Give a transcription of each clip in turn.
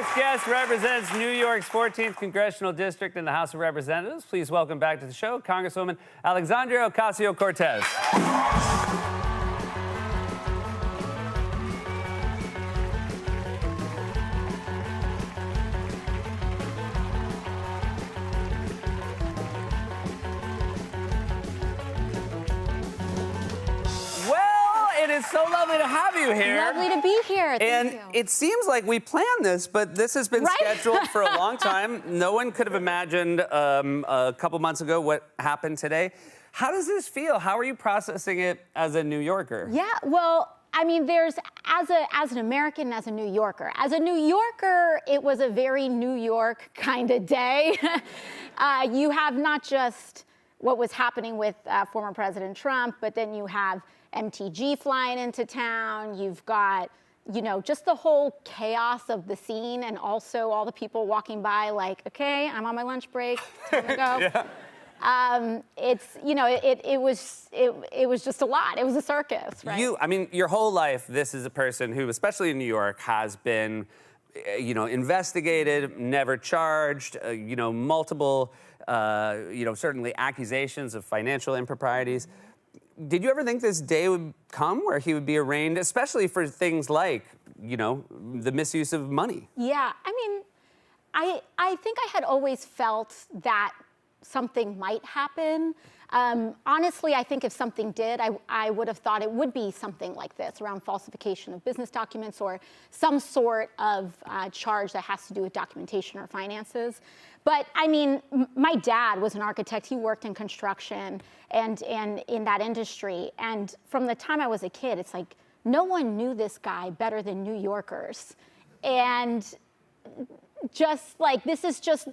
next guest represents New York's 14th Congressional District in the House of Representatives. Please welcome back to the show, Congresswoman Alexandria Ocasio-Cortez. It is so lovely to have you here. Lovely to be here. Thank you. It seems like we planned this, but this has been scheduled for a long time. No one could have imagined a couple months ago what happened today. How does this feel? How are you processing it as a New Yorker? Yeah, well, I mean, as an American, as a New Yorker. As a New Yorker, it was a very New York kind of day. You have not just what was happening with former President Trump, but then you have MTG flying into town. You've got, you know, just the whole chaos of the scene, and also all the people walking by like, okay, I'm on my lunch break, time to go. Yeah. It's, you know, it was just a lot. It was a circus, right? I mean, your whole life, this is a person who, especially in New York, has been, you know, investigated, never charged, you know, multiple, you know, certainly accusations of financial improprieties. Did you ever think this day would come where he would be arraigned, especially for things like, you know, the misuse of money? Yeah, I mean, I think I had always felt that something might happen. Honestly, I think if something did, I would have thought it would be something like this, around falsification of business documents or some sort of charge that has to do with documentation or finances. But I mean, my dad was an architect. He worked in construction and in that industry. And from the time I was a kid, it's like, no one knew this guy better than New Yorkers. And just like, this is just,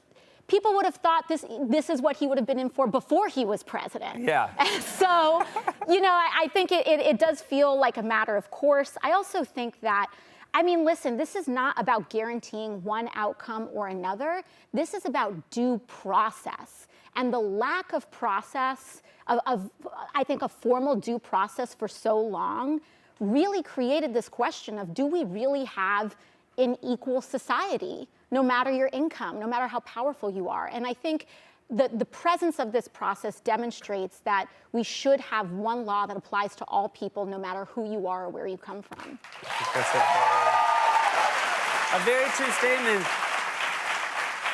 people would have thought this is what he would have been in for before he was president. Yeah. So, you know, I think it does feel like a matter of course. I also think that, I mean, listen, this is not about guaranteeing one outcome or another. This is about due process. And the lack of process, I think, a formal due process for so long really created this question of, do we really have an equal society, no matter your income, no matter how powerful you are? And I think the presence of this process demonstrates that we should have one law that applies to all people, no matter who you are or where you come from. That's a very true statement.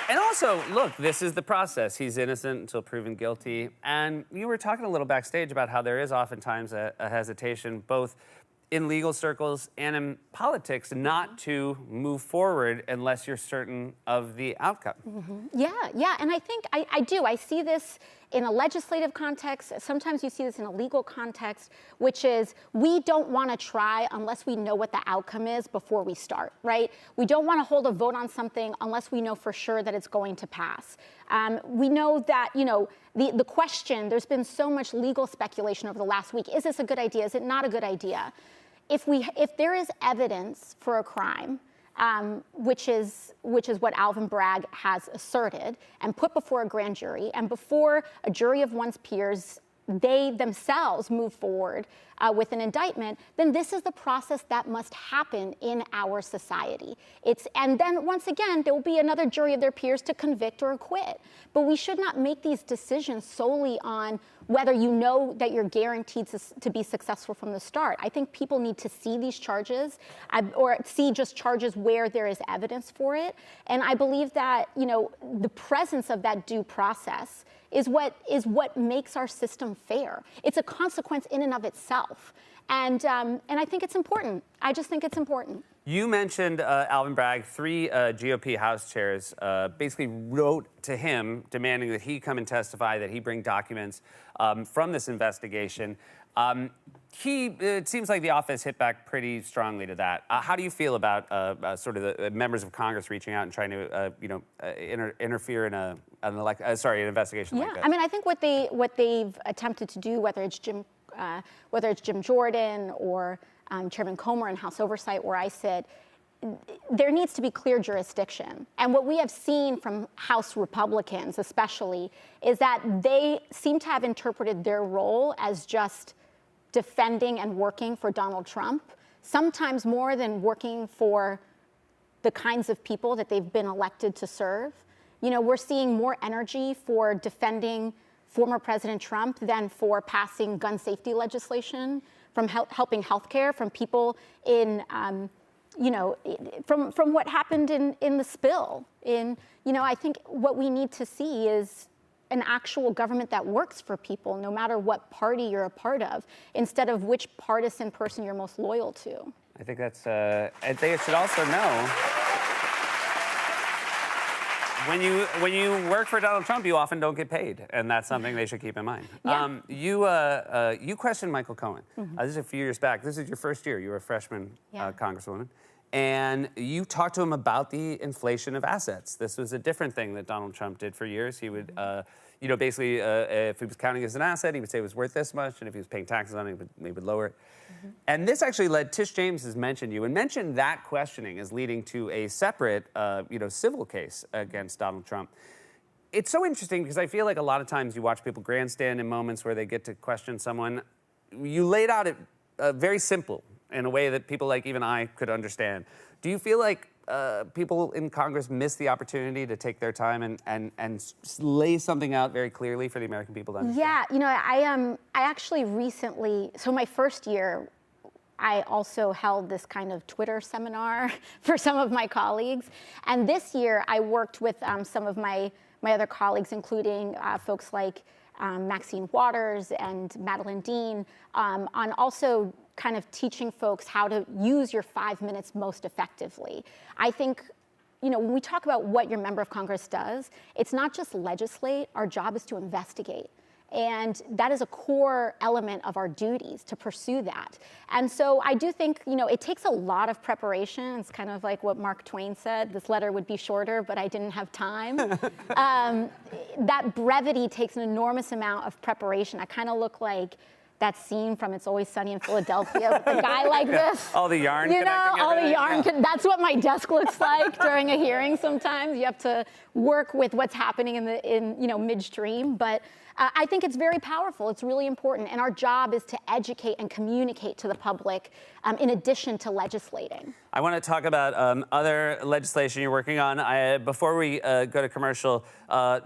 And also, look, this is the process. He's innocent until proven guilty. And you were talking a little backstage about how there is oftentimes a hesitation, both in legal circles and in politics, not to move forward unless you're certain of the outcome. Mm-hmm. Yeah, and I think I do. I see this in a legislative context. Sometimes you see this in a legal context, which is we don't want to try unless we know what the outcome is before we start, right? We don't want to hold a vote on something unless we know for sure that it's going to pass. We know that, you know, the question, there's been so much legal speculation over the last week. Is this a good idea? Is it not a good idea? If there is evidence for a crime, which is what Alvin Bragg has asserted and put before a grand jury, and before a jury of one's peers, they themselves move forward with an indictment, then this is the process that must happen in our society. And then once again, there will be another jury of their peers to convict or acquit. But we should not make these decisions solely on whether you know that you're guaranteed to be successful from the start. I think people need to see these charges or see just charges where there is evidence for it. And I believe that, you know, the presence of that due process is what makes our system fair. It's a consequence in and of itself. And I think it's important. I just think it's important. You mentioned Alvin Bragg. 3 GOP House chairs basically wrote to him demanding that he come and testify, that he bring documents from this investigation. It seems like the office hit back pretty strongly to that. How do you feel about sort of the members of Congress reaching out and trying to, interfere in an investigation like that? Yeah, I mean, I think what they've attempted to do, whether it's Jim Jordan or Chairman Comer in House Oversight, where I sit, there needs to be clear jurisdiction. And what we have seen from House Republicans especially is that they seem to have interpreted their role as just defending and working for Donald Trump, sometimes more than working for the kinds of people that they've been elected to serve. You know, we're seeing more energy for defending former President Trump than for passing gun safety legislation, from helping healthcare, from people in, you know, from what happened in the spill. You know, I think what we need to see is an actual government that works for people, no matter what party you're a part of, instead of which partisan person you're most loyal to. I think that's, I think it should also know, when you work for Donald Trump, you often don't get paid, and that's something they should keep in mind. Yeah. You questioned Michael Cohen. This is a few years back. This is your first year. You were a freshman Congresswoman. And you talked to him about the inflation of assets. This was a different thing that Donald Trump did for years. He would, you know, basically, if he was counting it as an asset, he would say it was worth this much, and if he was paying taxes on it, he would lower it. And this actually led, Tish James has mentioned you, and mentioned that questioning as leading to a separate, you know, civil case against Donald Trump. It's so interesting because I feel like a lot of times you watch people grandstand in moments where they get to question someone. You laid out it very simple, in a way that people like even I could understand. Do you feel like people in Congress miss the opportunity to take their time and lay something out very clearly for the American people to understand? Yeah, you know, I actually recently, so my first year, I also held this kind of Twitter seminar for some of my colleagues. And this year, I worked with some of my other colleagues, including folks like Maxine Waters and Madeline Dean, on also kind of teaching folks how to use your 5 minutes most effectively. I think, you know, when we talk about what your member of Congress does, it's not just legislate. Our job is to investigate. And that is a core element of our duties, to pursue that. And so I do think, you know, it takes a lot of preparation. It's kind of like what Mark Twain said, this letter would be shorter, but I didn't have time. That brevity takes an enormous amount of preparation. I kind of look like that scene from It's Always Sunny in Philadelphia with a guy like this. All the yarn you know, connecting all the everything. yarn. That's what my desk looks like during a hearing sometimes. You have to work with what's happening in you know, midstream. But I think it's very powerful. It's really important. And our job is to educate and communicate to the public in addition to legislating. I want to talk about other legislation you're working on. Before we go to commercial,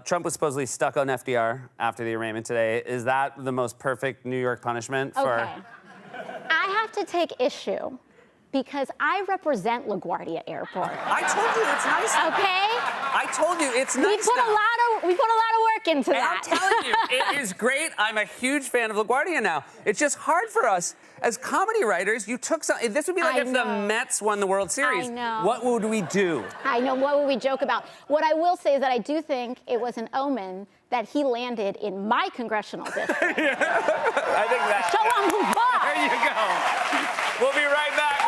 Trump was supposedly stuck on FDR after the arraignment today. Is that the most perfect New York punishment for... Okay. I have to take issue because I represent LaGuardia Airport. I told you it's nice. Okay? I told you it's nice. We put a lot of work into that. I'm telling you, it is great. I'm a huge fan of LaGuardia now. It's just hard for us as comedy writers. You took some. This would be like if the Mets won the World Series. I know. What would we do? I know. What would we joke about? What I will say is that I do think it was an omen that he landed in my congressional district. I think that. Show 'em who's boss. There you go. We'll be right back.